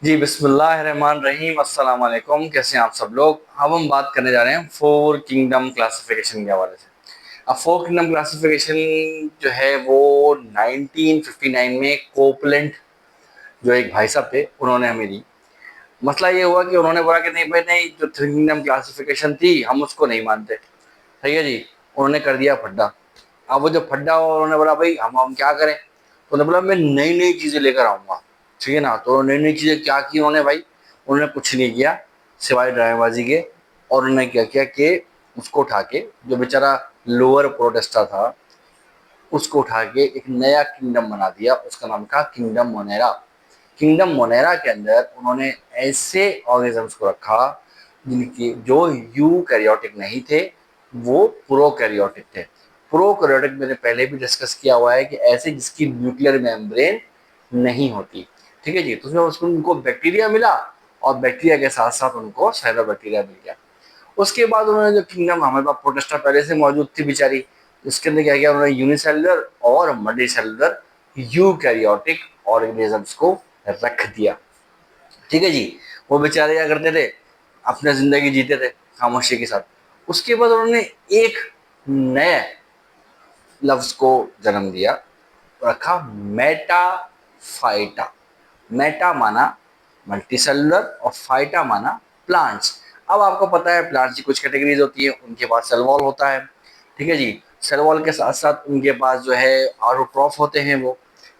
जी बिस्मिल्लाहिर्रहमानिर्रहीम, अस्सलाम वालेकुम। कैसे हैं आप सब लोग। अब हम बात करने जा रहे हैं फोर किंगडम क्लासिफिकेशन के हवाले से। अब फोर किंगडम क्लासिफिकेशन जो है वो 1959 में कोपलेंट जो एक भाई साहब थे उन्होंने हमें दी। मसला ये हुआ कि उन्होंने बोला कि नहीं भाई नहीं, जो थ्री किंगडम क्लासिफिकेशन थी हम उसको नहीं मानते। सही है जी। उन्होंने कर दिया फड्डा। अब वो जो फड्डा हुआ उन्होंने बोला भाई हम क्या करें, तो उन्होंने बोला मैं नई नई चीजें लेकर आऊंगा। ठीक है ना। तो नई नई चीजें क्या की उन्होंने भाई, उन्होंने कुछ नहीं किया सिवाय ड्रामेबाजी के। और उन्होंने क्या किया कि उसको उठा के, जो बेचारा लोअर प्रोटेस्टा था, उसको उठा के एक नया किंगडम बना दिया। उसका नाम था किंगडम मोनेरा। किंगडम मोनेरा के अंदर उन्होंने ऐसे ऑर्गेनिजम्स को रखा जिनकी जो यूकैरियोटिक नहीं थे, वो प्रोकैरियोटिक थे। प्रोकैरियोटिक मैंने पहले भी डिस्कस किया हुआ है कि ऐसे जिसकी न्यूक्लियर मेम्ब्रेन नहीं होती। ठीक है जी। तो उसमें उसको उनको बैक्टीरिया मिला और बैक्टीरिया के साथ साथ उनको साइनोबैक्टीरिया मिल गया। उसके बाद उन्होंने जो किंगडम, हमारे पास प्रोटेस्टा पहले से मौजूद थी बेचारी, इसके अंदर क्या किया उन्होंने, यूनिसेलुलर और मल्टीसेलुलर यूकैरियोटिक ऑर्गेनिजम्स को रख दिया। ठीक है जी। वो बेचारे क्या करते थे, अपने जिंदगी जीते थे खामोशी के साथ। उसके बाद उन्होंने एक नए लफ्ज को जन्म दिया, रखा मेटाफाइटा। मेटा माना मल्टीसेलुलर और फाइटा माना प्लांट्स। अब आपको पता है प्लांट्स की कुछ कैटेगरीज होती है, उनके पास सेल वॉल होता है। ठीक है जी। सेल वॉल के साथ साथ उनके पास जो है ऑटोट्रॉफ होते हैं वो।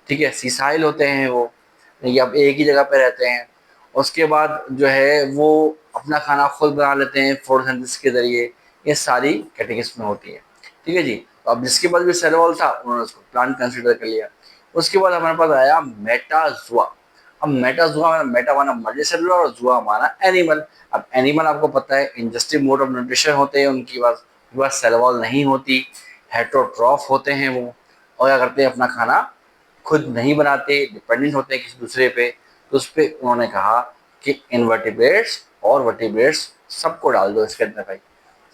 ठीक है, सीसाइल होते हैं वो, या आप एक ही जगह पे रहते हैं। उसके बाद जो है वो अपना खाना खुद बना लेते हैं फोटोसिंथेसिस के जरिए। ये सारी कैटेगरीज में होती है। ठीक है जी। तो अब जिसके पास भी सेल वॉल था उन्होंने उसको प्लांट कंसिडर कर लिया। उसके बाद हमारे पास आया मेटाजुआ। अब मेटाजुआ, मेटा माना मल्टीसेलुलर और जुआ माना एनिमल। अब एनिमल आपको पता है इंजेस्टिव मोड ऑफ न्यूट्रिशन होते हैं उनके पास सेल वॉल नहीं होती, हेटरोट्रॉफ होते हैं वो। और क्या करते हैं, अपना खाना खुद नहीं बनाते, डिपेंडेंट होते हैं किसी दूसरे पे। तो उस पर उन्होंने कहा कि इनवर्टिब्रेट्स और वर्टिब्रेट्स सबको डाल दो इसके अंदर भाई।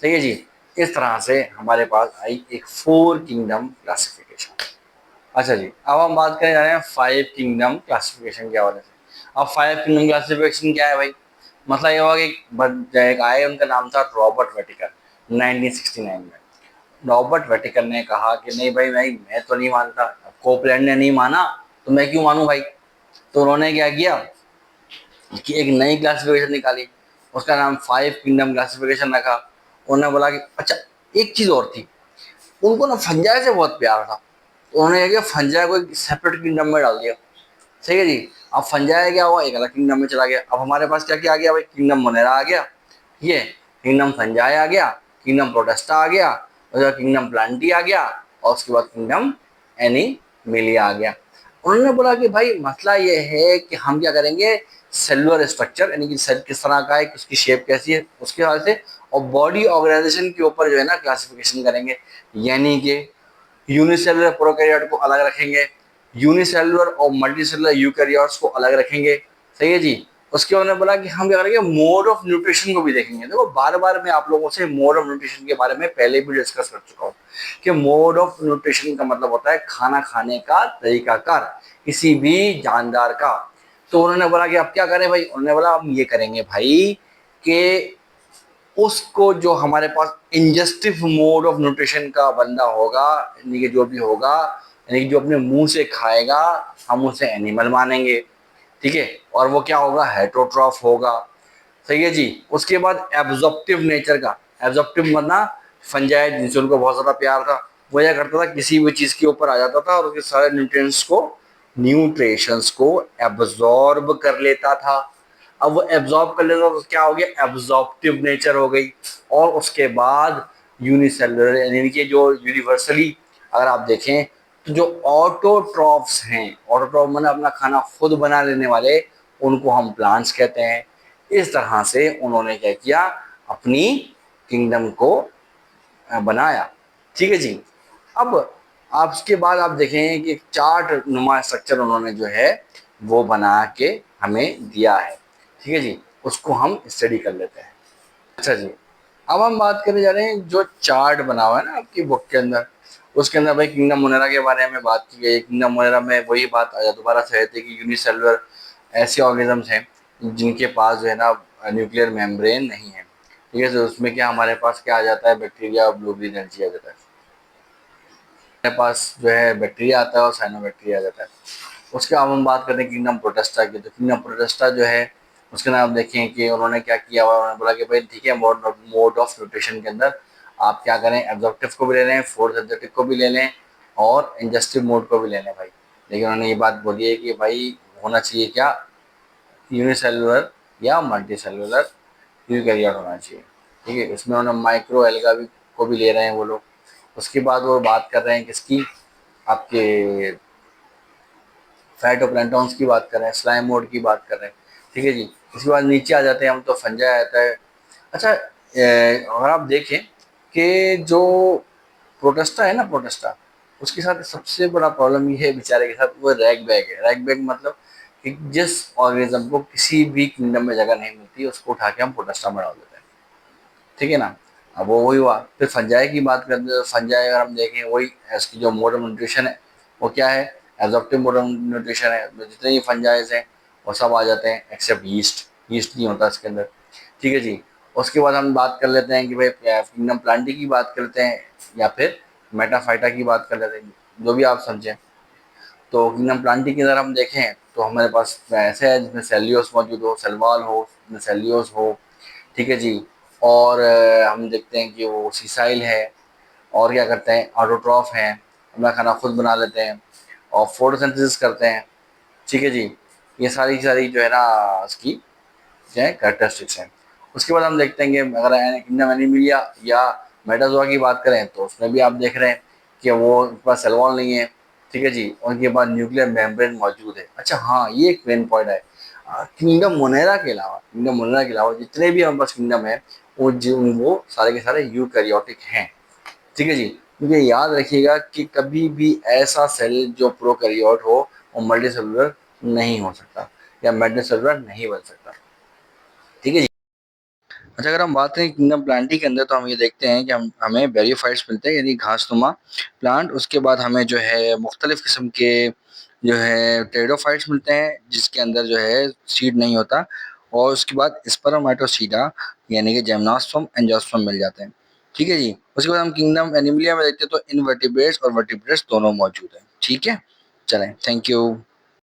सही है जी। इस तरह से हमारे पास आई एक फोर किंगडम क्लासिफिकेशन। अच्छा जी, अब हम बात करने जा रहे हैं फाइव किंगडम क्लासिफिकेशन के हवाले से। अब फाइव किंगडम क्लासिफिकेशन क्या है भाई, मतलब ये हुआ कि एक आए, उनका नाम था रॉबर्ट वेटिकर, 1969 में। रॉबर्ट वेटिकर ने कहा कि नहीं भाई मैं तो नहीं मानता, कोपलैंड ने नहीं माना तो मैं क्यों मानूं भाई। तो उन्होंने क्या किया कि एक नई क्लासिफिकेशन निकाली, उसका नाम फाइव किंगडम क्लासिफिकेशन रखा। उन्होंने बोला कि अच्छा, एक चीज और थी, उनको ना फंजाई से बहुत प्यार था। तो उन्होंने क्या किया, फंजाई को एक सेपरेट किंगडम में डाल दिया। सही है जी। अब फंजाई क्या हुआ, एक अलग किंगडम में चला गया। अब हमारे पास क्या क्या आ गया भाई, किंगडम मोनेरा आ गया, ये किंगडम फंजाई आ गया, किंगडम प्रोटेस्टा आ गया, और किंगडम प्लांटी आ गया, और उसके बाद किंगडम एनिमिलिया आ गया। उन्होंने बोला कि भाई मसला ये है कि हम क्या करेंगे, सेलुलर स्ट्रक्चर यानी कि सेल किस तरह का है, उसकी शेप कैसी है उसके हिसाब से, और बॉडी ऑर्गेनाइजेशन के ऊपर जो है ना क्लासिफिकेशन करेंगे। यानी कि यूनिसेलुलर प्रोकैरियोट को अलग रखेंगे, यूनिसेलुलर और मल्टीसेलुलर यूकैरियोट्स को अलग रखेंगे। सही है जी। उसके बाद उन्होंने बोला कि हम क्या करेंगे, मोड ऑफ न्यूट्रिशन को भी देखेंगे। देखो बार बार मैं आप लोगों से मोड ऑफ न्यूट्रिशन के बारे में पहले भी डिस्कस कर चुका हूँ कि मोड ऑफ न्यूट्रिशन का मतलब होता है खाना खाने का तरीकाकार किसी भी जानदार का। तो उन्होंने बोला कि अब क्या करें भाई, उन्होंने बोला हम ये करेंगे भाई कि उसको जो हमारे पास इंजेस्टिव मोड ऑफ न्यूट्रिशन का बंदा होगा, यानी कि जो भी होगा, यानी कि जो अपने मुंह से खाएगा, हम उसे एनिमल मानेंगे। ठीक है। और वो क्या होगा, हेटरोट्रॉफ होगा। सही है जी। उसके बाद एब्जॉर्प्टिव नेचर का, एब्जॉर्प्टिव मतलब फंजाई जिनसे उनको बहुत ज्यादा प्यार था, वो क्या करता था किसी भी चीज के ऊपर आ जाता था और उसके सारे न्यूट्रिशंस को एब्जॉर्ब कर लेता था। अब वो एब्जॉर्ब कर लेता तो क्या हो गया, एब्जॉर्प्टिव नेचर हो गई। और उसके बाद यूनिसेलुलर यानी कि जो यूनिवर्सली, अगर आप देखें तो जो ऑटोट्रॉफ्स हैं, ऑटोट्रॉफ मतलब अपना खाना खुद बना लेने वाले, उनको हम प्लांट्स कहते हैं। इस तरह से उन्होंने क्या किया, अपनी किंगडम को बनाया। ठीक है जी। अब आप उसके बाद आप देखें कि एक चार्ट नुमा स्ट्रक्चर उन्होंने जो है वो बना के हमें दिया है। ठीक है जी। उसको हम स्टडी कर लेते हैं। अच्छा जी, अब हम बात करने जा रहे हैं जो चार्ट बना हुआ है ना आपकी बुक के अंदर, उसके अंदर भाई किंगडम मोनेरा के बारे में बात की गई है। किंगडम मोनेरा में वही बात दोबारा से है कि यूनिसेलुलर ऐसे ऑर्गेनिजम्स हैं जिनके पास जो है ना न्यूक्लियर मेम्ब्रेन नहीं है। ठीक है, तो उसमें क्या हमारे पास क्या आ जाता है, बैक्टीरिया, ब्लू ग्रीन एलगी आ जाता है। हमारे पास जो है बैक्टीरिया आता है और साइनोबैक्टीरिया आ जाता है। उसके बाद हम बात करते हैं किंगडम प्रोटेस्टा की। तो किंगडम प्रोटेस्टा जो है उसके नाम देखें कि उन्होंने क्या किया हुआ, उन्होंने बोला कि भाई ठीक है, मोड ऑफ न्यूट्रिशन के अंदर आप क्या करें, एब्जॉर्प्टिव को भी ले लें, फोटोसिंथेटिक को भी ले लें और इंजेस्टिव मोड को भी ले लें भाई। लेकिन उन्होंने ये बात बोली है कि भाई होना चाहिए क्या, यूनिसेलुलर या मल्टी सेलुलर यूकैरियोट होना चाहिए। ठीक है, इसमें उन्होंने माइक्रो एल्गा भी को भी ले रहे हैं वो लोग। उसके बाद वो बात कर रहे हैं किसकी, आपके फाइटोप्लैंक्टन्स की बात कर रहे हैं, स्लाइम मोड की बात कर रहे हैं। ठीक है जी। इसके बाद नीचे आ जाते हैं हम, तो फंजा आता है। अच्छा, अगर आप देखें कि जो प्रोटेस्टा है ना, प्रोटेस्टा, उसके साथ सबसे बड़ा प्रॉब्लम ये है बेचारे के साथ, वो रैग बैग है। रैग बैग मतलब कि जिस ऑर्गेनिज्म को किसी भी किंगडम में जगह नहीं मिलती उसको उठा के हम प्रोटेस्टा में डाल देते हैं। ठीक है ना। अब वो वही हुआ। फिर फंजाई की बात करते हैं, तो फंजाई अगर हम देखें वही, इसकी जो मोड ऑफ न्यूट्रिशन है वो क्या है, एब्जॉर्प्टिव मोड ऑफ न्यूट्रिशन है। तो जितने ही फंजाइज हैं वो सब आ जाते हैं एक्सेप्ट यीस्ट। यीस्ट नहीं होता इसके अंदर। ठीक है जी। उसके बाद हम बात कर लेते हैं कि भाई किंगडम प्लांटी की बात करते हैं या फिर मेटाफाइटा की बात कर लेते हैं, जो भी आप समझें। तो किंगडम प्लांटी की अगर हम देखें तो हमारे पास ऐसे है जिसमें सेल्यूस मौजूद हो, सेलवाल हो, जिसमें सेल्यूस हो। ठीक है जी। और हम देखते हैं कि वो सीसाइल है। और क्या करते हैं, ऑटोट्रॉफ हैं, अपना खाना खुद बना लेते हैं और फोटोसिंथेसिस करते हैं। ठीक है जी। ये सारी सारी जो है ना उसकी जो है कैरेक्टरिस्टिक्स हैं। उसके बाद हम देखते हैं कि अगर किंगडम एनिमिलिया या मेटाजोआ की बात करें तो उसमें भी आप देख रहे हैं कि वो उनके पास सेल वॉल नहीं है। ठीक है जी। उनके पास न्यूक्लियर मेम्ब्रेन मौजूद है। अच्छा हाँ, ये एक मेन पॉइंट है। किंगडम मोनेरा के अलावा, किंगडम मोनेरा के अलावा जितने भी हमारे पास किंगडम है वो सारे के सारे यूकैरियोटिक हैं। ठीक है जी। क्योंकि याद रखिएगा कि कभी भी ऐसा सेल जो प्रोकैरियोट हो वो मल्टी सेलुलर नहीं हो सकता या मल्टी सेलुलर नहीं बन सकता। ठीक है जी। अच्छा, अगर हम बात करें किंगडम प्लांटी के अंदर तो हम ये देखते हैं कि हमें बैरियोफाइट्स मिलते हैं, यानी घासनुमा प्लांट। उसके बाद हमें जो है मुख्तलिफ किस्म के जो है टेरिडोफाइट्स मिलते हैं जिसके अंदर जो है सीड नहीं होता। और उसके बाद स्पर्माटोसीडा यानी कि जिम्नोस्पर्म एंजियोस्पर्म मिल जाते हैं। ठीक है जी। उसके बाद हम किंगडम एनिमलिया में देखते हैं तो इनवर्टिब्रेट्स और वर्टिब्रेट्स दोनों मौजूद हैं। ठीक है, चलें, थैंक यू।